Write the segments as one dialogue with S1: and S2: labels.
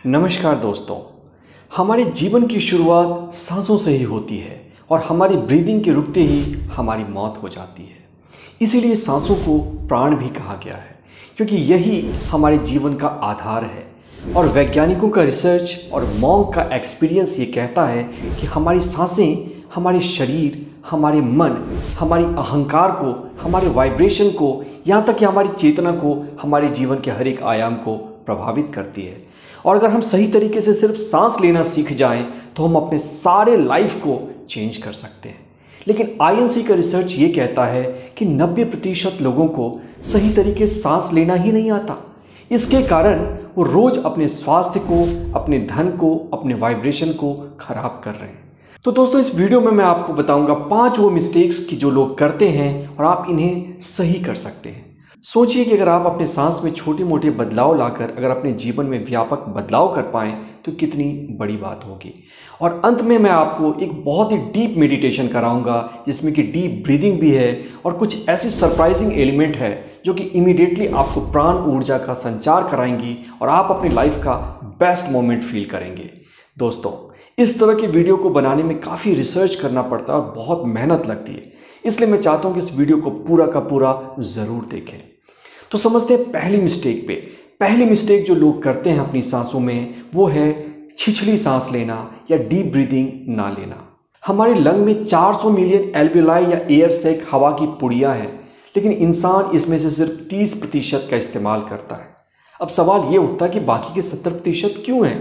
S1: नमस्कार दोस्तों। हमारे जीवन की शुरुआत सांसों से ही होती है और हमारी ब्रीदिंग के रुकते ही हमारी मौत हो जाती है। इसीलिए सांसों को प्राण भी कहा गया है, क्योंकि यही हमारे जीवन का आधार है। और वैज्ञानिकों का रिसर्च और मॉन्क का एक्सपीरियंस ये कहता है कि हमारी सांसें हमारे शरीर, हमारे मन, हमारी अहंकार को, हमारे वाइब्रेशन को, यहाँ तक कि हमारी चेतना को, हमारे जीवन के हर एक आयाम को प्रभावित करती है। और अगर हम सही तरीके से सिर्फ सांस लेना सीख जाएं तो हम अपने सारे लाइफ को चेंज कर सकते हैं। लेकिन आईएनसी का रिसर्च ये कहता है कि 90% लोगों को सही तरीके से सांस लेना ही नहीं आता। इसके कारण वो रोज अपने स्वास्थ्य को, अपने धन को, अपने वाइब्रेशन को खराब कर रहे हैं। तो दोस्तों, इस वीडियो में मैं आपको बताऊंगा 5 वो मिस्टेक्स की जो लोग करते हैं और आप इन्हें सही कर सकते हैं। सोचिए कि अगर आप अपने सांस में छोटे मोटे बदलाव लाकर अगर अपने जीवन में व्यापक बदलाव कर पाएं तो कितनी बड़ी बात होगी। और अंत में मैं आपको एक बहुत ही डीप मेडिटेशन कराऊंगा, जिसमें कि डीप ब्रीदिंग भी है और कुछ ऐसी सरप्राइजिंग एलिमेंट है जो कि इमीडिएटली आपको प्राण ऊर्जा का संचार कराएंगी और आप अपनी लाइफ का बेस्ट मोमेंट फील करेंगे। दोस्तों, इस तरह के वीडियो को बनाने में काफ़ी रिसर्च करना पड़ता है और बहुत मेहनत लगती है, इसलिए मैं चाहता हूँ कि इस वीडियो को पूरा का पूरा ज़रूर देखें। तो समझते हैं पहली मिस्टेक पे। पहली मिस्टेक जो लोग करते हैं अपनी सांसों में वो है छिछली सांस लेना या डीप ब्रीदिंग ना लेना। हमारे लंग में 400 मिलियन एल्वियोलाई या एयर सैक हवा की पुड़ियाँ हैं, लेकिन इंसान इसमें से सिर्फ 30% का इस्तेमाल करता है। अब सवाल ये उठता है कि बाकी के 70% क्यों हैं?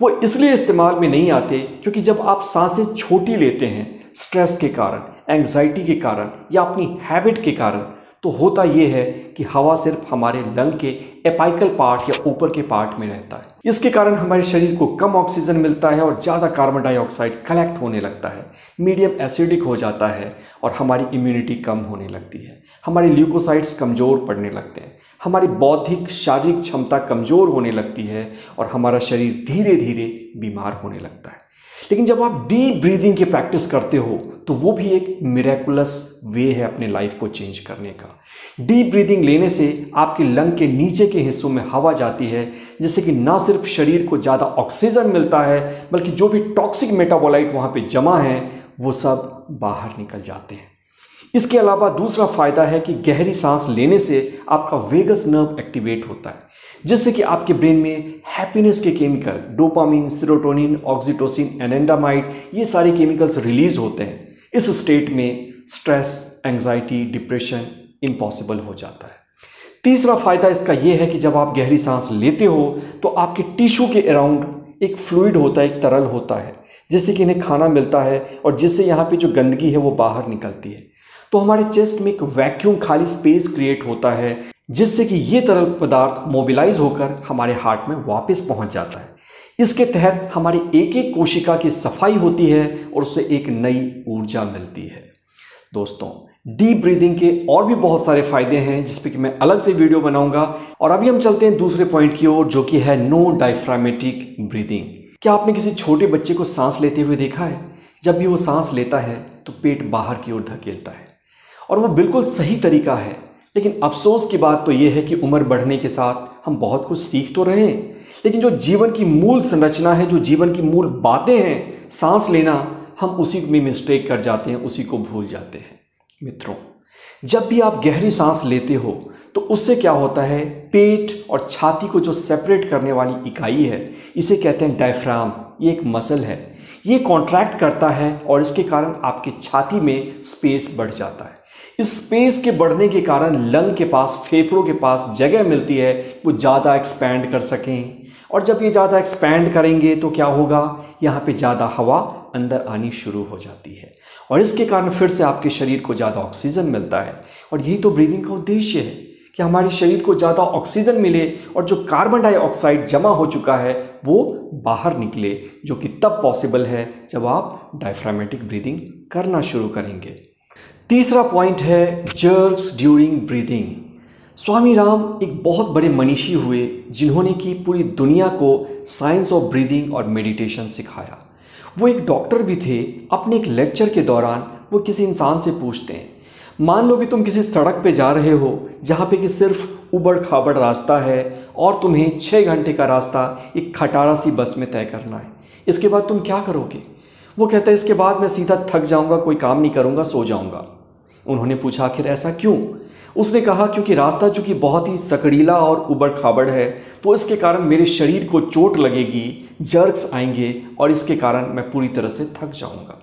S1: वो इसलिए इस्तेमाल में नहीं आते क्योंकि जब आप सांसें छोटी लेते हैं स्ट्रेस के कारण, एंग्जाइटी के कारण या अपनी हैबिट के कारण, तो होता यह है कि हवा सिर्फ हमारे लंग के एपाइकल पार्ट या ऊपर के पार्ट में रहता है। इसके कारण हमारे शरीर को कम ऑक्सीजन मिलता है और ज़्यादा कार्बन डाइऑक्साइड कलेक्ट होने लगता है, मीडियम एसिडिक हो जाता है और हमारी इम्यूनिटी कम होने लगती है। हमारे ल्यूकोसाइट्स कमज़ोर पड़ने लगते हैं, हमारी बौद्धिक शारीरिक क्षमता कमज़ोर होने लगती है और हमारा शरीर धीरे धीरे बीमार होने लगता है। लेकिन जब आप डीप ब्रीदिंग की प्रैक्टिस करते हो तो वो भी एक मिरेकुलस वे है अपने लाइफ को चेंज करने का। डीप ब्रीदिंग लेने से आपके लंग के नीचे के हिस्सों में हवा जाती है, जिससे कि ना सिर्फ शरीर को ज़्यादा ऑक्सीजन मिलता है बल्कि जो भी टॉक्सिक मेटाबोलाइट वहाँ पे जमा है वो सब बाहर निकल जाते हैं। इसके अलावा दूसरा फायदा है कि गहरी सांस लेने से आपका वेगस नर्व एक्टिवेट होता है, जिससे कि आपके ब्रेन में हैप्पीनेस के केमिकल डोपामिन, सेरोटोनिन, ऑक्सीटोसिन, एनेंडामाइड ये सारे केमिकल्स रिलीज होते हैं। इस स्टेट में स्ट्रेस, एंग्जाइटी, डिप्रेशन इम्पॉसिबल हो जाता है। तीसरा फायदा इसका यह है कि जब आप गहरी सांस लेते हो तो आपके टिश्यू के अराउंड एक फ्लूइड होता है, एक तरल होता है, जिससे कि इन्हें खाना मिलता है और जिससे यहाँ पे जो गंदगी है वो बाहर निकलती है। तो हमारे चेस्ट में एक वैक्यूम खाली स्पेस क्रिएट होता है, जिससे कि ये तरल पदार्थ मोबिलाइज होकर हमारे हार्ट में वापस पहुंच जाता है। इसके तहत हमारी एक एक कोशिका की सफाई होती है और उससे एक नई ऊर्जा मिलती है। दोस्तों, डीप ब्रीदिंग के और भी बहुत सारे फायदे हैं जिस पे कि मैं अलग से वीडियो बनाऊंगा। और अभी हम चलते हैं दूसरे पॉइंट की ओर, जो कि है नो डायफ्रामेटिक ब्रीदिंग। क्या आपने किसी छोटे बच्चे को सांस लेते हुए देखा है? जब भी वो सांस लेता है तो पेट बाहर की ओर धकेलता है और वो बिल्कुल सही तरीका है। लेकिन अफसोस की बात तो ये है कि उम्र बढ़ने के साथ हम बहुत कुछ सीख तो रहे हैं, लेकिन जो जीवन की मूल संरचना है, जो जीवन की मूल बातें हैं, सांस लेना, हम उसी में मिस्टेक कर जाते हैं, उसी को भूल जाते हैं। मित्रों, जब भी आप गहरी सांस लेते हो तो उससे क्या होता है, पेट और छाती को जो सेपरेट करने वाली इकाई है, इसे कहते हैं डायफ्राम। ये एक मसल है, ये कॉन्ट्रैक्ट करता है और इसके कारण आपके छाती में स्पेस बढ़ जाता है। इस स्पेस के बढ़ने के कारण लंग के पास, फेफड़ों के पास जगह मिलती है, वो ज़्यादा एक्सपैंड कर सकें। और जब ये ज़्यादा एक्सपैंड करेंगे तो क्या होगा, यहाँ पे ज़्यादा हवा अंदर आनी शुरू हो जाती है और इसके कारण फिर से आपके शरीर को ज़्यादा ऑक्सीजन मिलता है। और यही तो ब्रीदिंग का उद्देश्य है कि हमारे शरीर को ज़्यादा ऑक्सीजन मिले और जो कार्बन डाइऑक्साइड जमा हो चुका है वो बाहर निकले, जो कि तब पॉसिबल है जब आप डायफ्रामेटिक ब्रीदिंग करना शुरू करेंगे। तीसरा पॉइंट है जर्क्स ड्यूरिंग ब्रीदिंग। स्वामी राम एक बहुत बड़े मनीषी हुए जिन्होंने कि पूरी दुनिया को साइंस ऑफ ब्रीदिंग और मेडिटेशन सिखाया। वो एक डॉक्टर भी थे। अपने एक लेक्चर के दौरान वो किसी इंसान से पूछते हैं, मान लो कि तुम किसी सड़क पे जा रहे हो जहाँ पे कि सिर्फ उबड़ खाबड़ रास्ता है और तुम्हें 6 घंटे का रास्ता एक खटारा सी बस में तय करना है। इसके बाद तुम क्या करोगे? वो कहता है इसके बाद मैं सीधा थक जाऊंगा, कोई काम नहीं करूंगा, सो जाऊंगा। उन्होंने पूछा आखिर ऐसा क्यों? उसने कहा क्योंकि रास्ता चूंकि बहुत ही सकड़ीला और उबड़ खाबड़ है तो इसके कारण मेरे शरीर को चोट लगेगी, जर्क्स आएंगे और इसके कारण मैं पूरी तरह से थक जाऊंगा।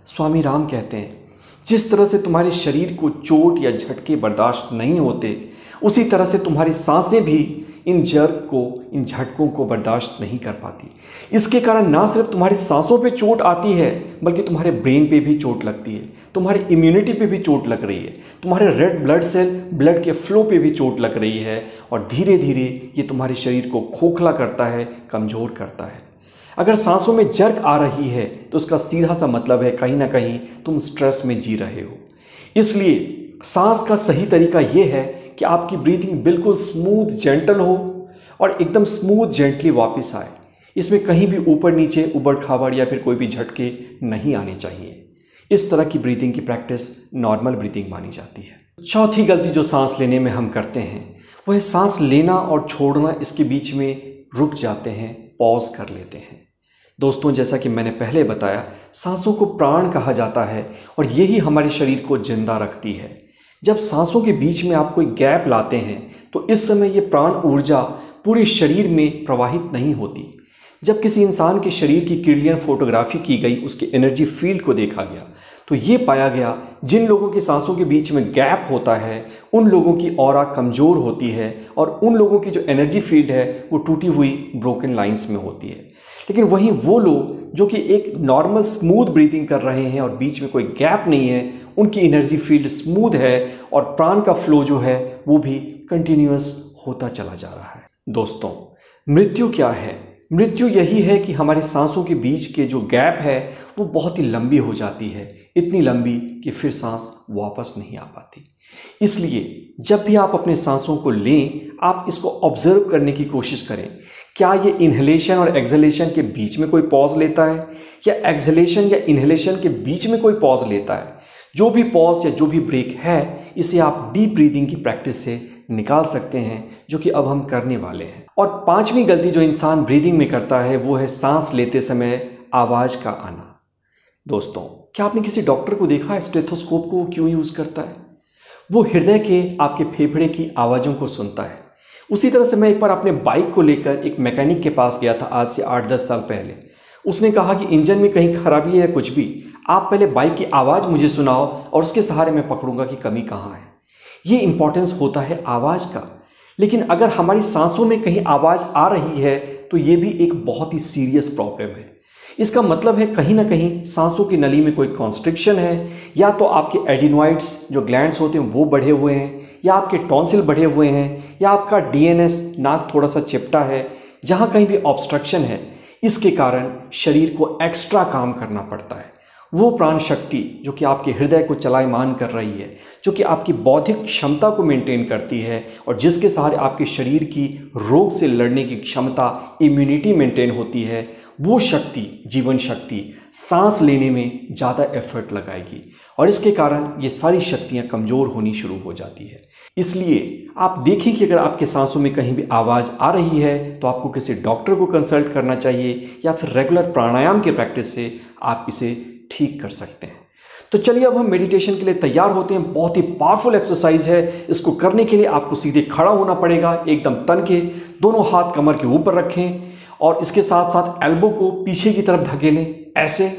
S1: स्वामी राम कहते हैं जिस तरह से तुम्हारे शरीर को चोट या झटके बर्दाश्त नहीं होते उसी तरह से तुम्हारी सांसें भी इन जर्क को, इन झटकों को बर्दाश्त नहीं कर पाती। इसके कारण ना सिर्फ तुम्हारी सांसों पे चोट आती है बल्कि तुम्हारे ब्रेन पे भी चोट लगती है, तुम्हारी इम्यूनिटी पे भी चोट लग रही है, तुम्हारे रेड ब्लड सेल, ब्लड के फ्लो पे भी चोट लग रही है और धीरे धीरे ये तुम्हारे शरीर को खोखला करता है, कमज़ोर करता है। अगर सांसों में जर्क आ रही है तो उसका सीधा सा मतलब है कहीं ना कहीं तुम स्ट्रेस में जी रहे हो। इसलिए सांस का सही तरीका यह है कि आपकी ब्रीथिंग बिल्कुल स्मूथ जेंटल हो और एकदम स्मूथ जेंटली वापस आए। इसमें कहीं भी ऊपर नीचे, उबड़ खाबड़ या फिर कोई भी झटके नहीं आने चाहिए। इस तरह की ब्रीथिंग की प्रैक्टिस नॉर्मल ब्रीथिंग मानी जाती है। चौथी गलती जो सांस लेने में हम करते हैं वह है सांस लेना और छोड़ना, इसके बीच में रुक जाते हैं, पॉज कर लेते हैं। दोस्तों, जैसा कि मैंने पहले बताया, सांसों को प्राण कहा जाता है और यही हमारे शरीर को जिंदा रखती है। जब सांसों के बीच में आप कोई गैप लाते हैं तो इस समय ये प्राण ऊर्जा पूरे शरीर में प्रवाहित नहीं होती। जब किसी इंसान के शरीर की क्रिलियन फोटोग्राफी की गई, उसके एनर्जी फील्ड को देखा गया तो ये पाया गया जिन लोगों की सांसों के बीच में गैप होता है उन लोगों की ऑरा कमज़ोर होती है और उन लोगों की जो एनर्जी फील्ड है वो टूटी हुई ब्रोकन लाइंस में होती है। लेकिन वहीं वो लोग जो कि एक नॉर्मल स्मूथ ब्रीदिंग कर रहे हैं और बीच में कोई गैप नहीं है, उनकी एनर्जी फील्ड स्मूथ है और प्राण का फ्लो जो है वो भी कंटिन्यूअस होता चला जा रहा है। दोस्तों, मृत्यु क्या है? मृत्यु यही है कि हमारी सांसों के बीच के जो गैप है वो बहुत ही लंबी हो जाती है, इतनी लंबी कि फिर सांस वापस नहीं आ पाती। इसलिए जब भी आप अपने सांसों को लें, आप इसको ऑब्जर्व करने की कोशिश करें। क्या ये इन्हेलेशन और एक्सहेलेशन के बीच में कोई पॉज लेता है या एक्सहेलेशन या इन्हेलेशन के बीच में कोई पॉज लेता है? जो भी पॉज या जो भी ब्रेक है, इसे आप डीप ब्रीदिंग की प्रैक्टिस से निकाल सकते हैं, जो कि अब हम करने वाले हैं। और पांचवी गलती जो इंसान ब्रीदिंग में करता है वो है सांस लेते समय आवाज़ का आना। दोस्तों, क्या आपने किसी डॉक्टर को देखा है स्टेथोस्कोप को क्यों यूज़ करता है? वो हृदय के, आपके फेफड़े की आवाज़ों को सुनता है। उसी तरह से मैं एक बार अपने बाइक को लेकर एक मैकेनिक के पास गया था आज से 8-10 साल पहले। उसने कहा कि इंजन में कहीं खराबी है, कुछ भी, आप पहले बाइक की आवाज़ मुझे सुनाओ और उसके सहारे मैं पकड़ूंगा कि कमी कहाँ है। ये इंपॉर्टेंस होता है आवाज़ का। लेकिन अगर हमारी सांसों में कहीं आवाज़ आ रही है तो ये भी एक बहुत ही सीरियस प्रॉब्लम है। इसका मतलब है कहीं ना कहीं सांसों की नली में कोई कॉन्स्ट्रिक्शन है, या तो आपके एडिनॉइड्स जो ग्लैंड्स होते हैं वो बढ़े हुए हैं, या आपके टॉन्सिल बढ़े हुए हैं, या आपका डीएनएस, नाक थोड़ा सा चिपटा है। जहाँ कहीं भी ऑब्स्ट्रक्शन है, इसके कारण शरीर को एक्स्ट्रा काम करना पड़ता है। वो प्राण शक्ति जो कि आपके हृदय को चलायमान कर रही है, जो कि आपकी बौद्धिक क्षमता को मेंटेन करती है और जिसके सहारे आपके शरीर की रोग से लड़ने की क्षमता, इम्यूनिटी मेंटेन होती है, वो शक्ति, जीवन शक्ति, सांस लेने में ज़्यादा एफर्ट लगाएगी और इसके कारण ये सारी शक्तियाँ कमज़ोर होनी शुरू हो जाती है। इसलिए आप देखें कि अगर आपके सांसों में कहीं भी आवाज़ आ रही है तो आपको किसी डॉक्टर को कंसल्ट करना चाहिए या फिर रेगुलर प्राणायाम की प्रैक्टिस से आप इसे ठीक कर सकते हैं। तो चलिए अब हम मेडिटेशन के लिए तैयार होते हैं। बहुत ही पावरफुल एक्सरसाइज है। इसको करने के लिए आपको सीधे खड़ा होना पड़ेगा, एकदम तन के, दोनों हाथ कमर के ऊपर रखें और इसके साथ साथ एल्बो को पीछे की तरफ धकेलें ऐसे,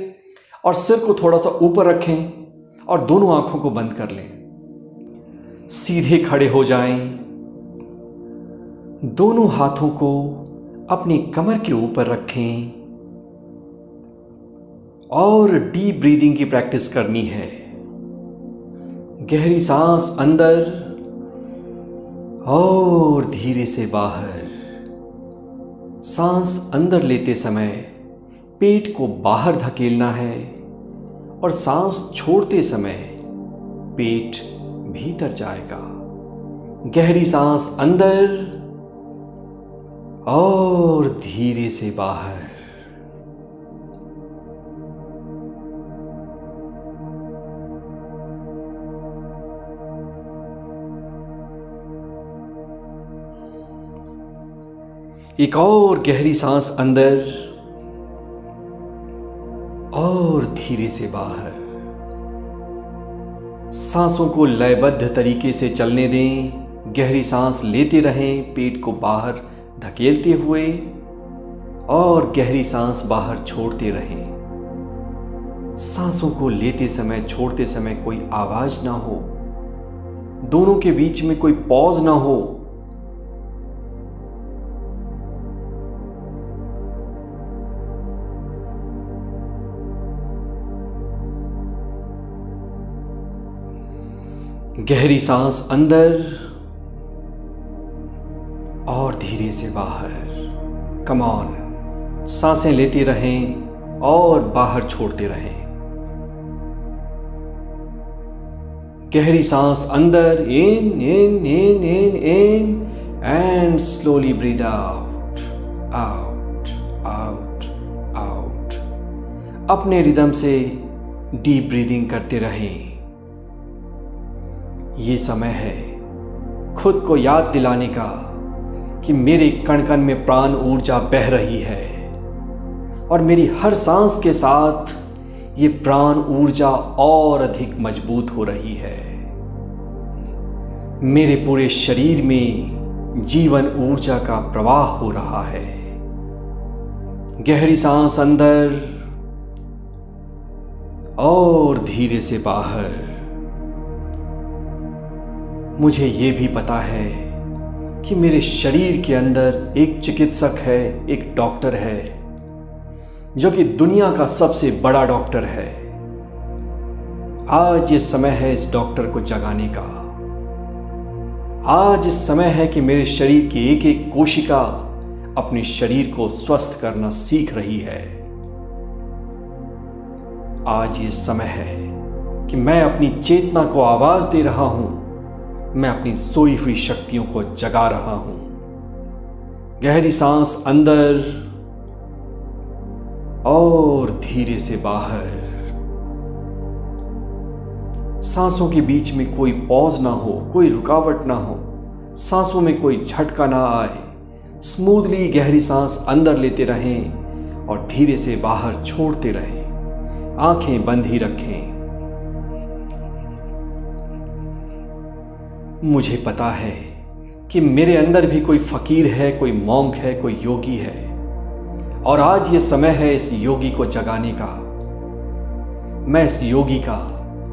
S1: और सिर को थोड़ा सा ऊपर रखें और दोनों आंखों को बंद कर लें। सीधे खड़े हो जाएं, दोनों हाथों को अपनी कमर के ऊपर रखें और डीप ब्रीदिंग की प्रैक्टिस करनी है। गहरी सांस अंदर और धीरे से बाहर। सांस अंदर लेते समय पेट को बाहर धकेलना है और सांस छोड़ते समय पेट भीतर जाएगा। गहरी सांस अंदर और धीरे से बाहर। एक और गहरी सांस अंदर और धीरे से बाहर। सांसों को लयबद्ध तरीके से चलने दें। गहरी सांस लेते रहें, पेट को बाहर धकेलते हुए, और गहरी सांस बाहर छोड़ते रहें। सांसों को लेते समय, छोड़ते समय कोई आवाज ना हो, दोनों के बीच में कोई पॉज ना हो। गहरी सांस अंदर और धीरे से बाहर। कम ऑन, सांसें लेते रहें और बाहर छोड़ते रहें। गहरी सांस अंदर, in in in in in and slowly breathe out out out out. अपने रिदम से डीप ब्रीदिंग करते रहें। ये समय है खुद को याद दिलाने का कि मेरे कण कण में प्राण ऊर्जा बह रही है और मेरी हर सांस के साथ ये प्राण ऊर्जा और अधिक मजबूत हो रही है। मेरे पूरे शरीर में जीवन ऊर्जा का प्रवाह हो रहा है। गहरी सांस अंदर और धीरे से बाहर। मुझे ये भी पता है कि मेरे शरीर के अंदर एक चिकित्सक है, एक डॉक्टर है, जो कि दुनिया का सबसे बड़ा डॉक्टर है। आज ये समय है इस डॉक्टर को जगाने का। आज इस समय है कि मेरे शरीर की एक एक कोशिका अपने शरीर को स्वस्थ करना सीख रही है। आज ये समय है कि मैं अपनी चेतना को आवाज दे रहा हूं। मैं अपनी सोई हुई शक्तियों को जगा रहा हूं। गहरी सांस अंदर और धीरे से बाहर। सांसों के बीच में कोई पॉज ना हो, कोई रुकावट ना हो, सांसों में कोई झटका ना आए। स्मूथली गहरी सांस अंदर लेते रहें और धीरे से बाहर छोड़ते रहें। आंखें बंद ही रखें। मुझे पता है कि मेरे अंदर भी कोई फकीर है, कोई मॉन्क है, कोई योगी है, और आज ये समय है इस योगी को जगाने का। मैं इस योगी का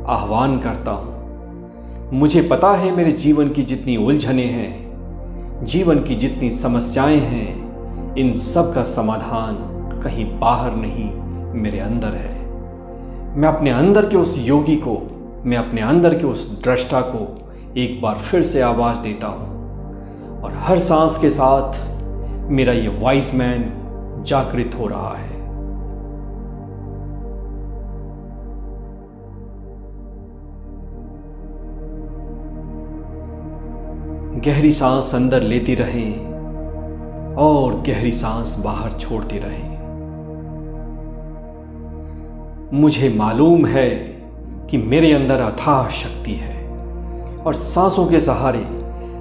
S1: आह्वान करता हूं। मुझे पता है मेरे जीवन की जितनी उलझनें हैं, जीवन की जितनी समस्याएं हैं, इन सब का समाधान कहीं बाहर नहीं, मेरे अंदर है। मैं अपने अंदर के उस योगी को, मैं अपने अंदर के उस दृष्टा को एक बार फिर से आवाज देता हूं, और हर सांस के साथ मेरा ये वाइज मैन जागृत हो रहा है। गहरी सांस अंदर लेते रहें और गहरी सांस बाहर छोड़ते रहें। मुझे मालूम है कि मेरे अंदर अथाह शक्ति है, और सांसों के सहारे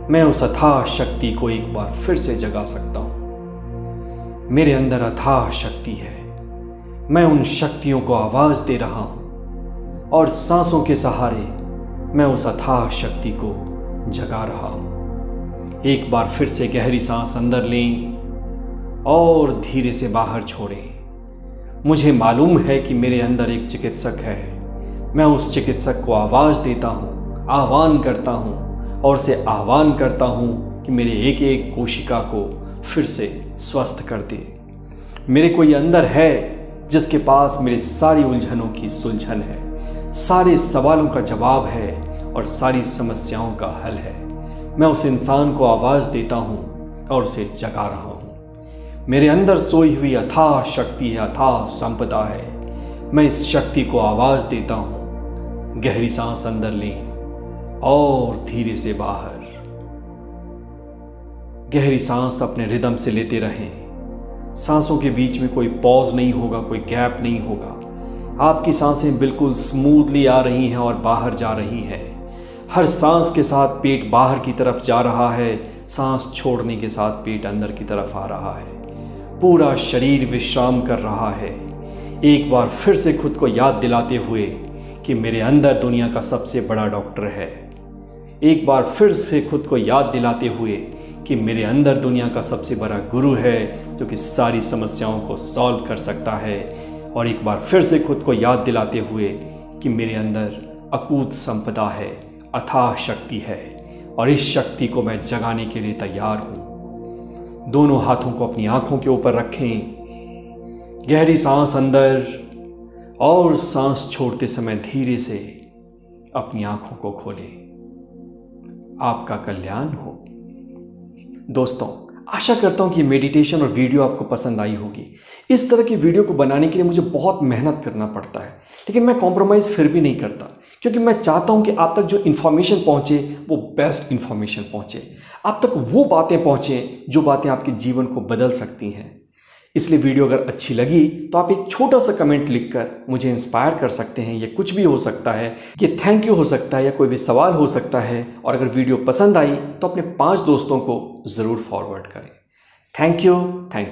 S1: मैं उस अथाह शक्ति को एक बार फिर से जगा सकता हूं। मेरे अंदर अथाह शक्ति है। मैं उन शक्तियों को आवाज दे रहा हूं, और सांसों के सहारे मैं उस अथाह शक्ति को जगा रहा हूं। एक बार फिर से गहरी सांस अंदर लें और धीरे से बाहर छोड़ें। मुझे मालूम है कि मेरे अंदर एक चिकित्सक है। मैं उस चिकित्सक को आवाज देता हूं, आह्वान करता हूं, और उसे आह्वान करता हूं कि मेरे एक एक कोशिका को फिर से स्वस्थ कर दे। मेरे कोई अंदर है जिसके पास मेरी सारी उलझनों की सुलझन है, सारे सवालों का जवाब है और सारी समस्याओं का हल है। मैं उस इंसान को आवाज देता हूं और उसे जगा रहा हूं। मेरे अंदर सोई हुई अथाह शक्ति है, अथाह संपदा है। मैं इस शक्ति को आवाज देता हूं। गहरी सांस अंदर लें और धीरे से बाहर। गहरी सांस अपने रिदम से लेते रहें। सांसों के बीच में कोई पॉज नहीं होगा, कोई गैप नहीं होगा। आपकी सांसें बिल्कुल स्मूथली आ रही हैं और बाहर जा रही हैं। हर सांस के साथ पेट बाहर की तरफ जा रहा है, सांस छोड़ने के साथ पेट अंदर की तरफ आ रहा है। पूरा शरीर विश्राम कर रहा है। एक बार फिर से खुद को याद दिलाते हुए कि मेरे अंदर दुनिया का सबसे बड़ा डॉक्टर है। एक बार फिर से खुद को याद दिलाते हुए कि मेरे अंदर दुनिया का सबसे बड़ा गुरु है जो कि सारी समस्याओं को सॉल्व कर सकता है। और एक बार फिर से खुद को याद दिलाते हुए कि मेरे अंदर अकूत संपदा है, अथाह शक्ति है और इस शक्ति को मैं जगाने के लिए तैयार हूँ। दोनों हाथों को अपनी आंखों के ऊपर रखें। गहरी सांस अंदर और सांस छोड़ते समय धीरे से अपनी आंखों को खोलें। आपका कल्याण हो। दोस्तों, आशा करता हूं कि मेडिटेशन और वीडियो आपको पसंद आई होगी। इस तरह की वीडियो को बनाने के लिए मुझे बहुत मेहनत करना पड़ता है, लेकिन मैं कॉम्प्रोमाइज़ फिर भी नहीं करता, क्योंकि मैं चाहता हूं कि आप तक जो इन्फॉर्मेशन पहुंचे वो बेस्ट इन्फॉर्मेशन पहुंचे, आप तक वो बातें पहुंचे जो बातें आपके जीवन को बदल सकती हैं। इसलिए वीडियो अगर अच्छी लगी तो आप एक छोटा सा कमेंट लिखकर मुझे इंस्पायर कर सकते हैं। ये कुछ भी हो सकता है, ये थैंक यू हो सकता है या कोई भी सवाल हो सकता है। और अगर वीडियो पसंद आई तो अपने 5 दोस्तों को ज़रूर फॉरवर्ड करें। Thank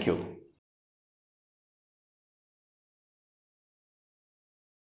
S1: you.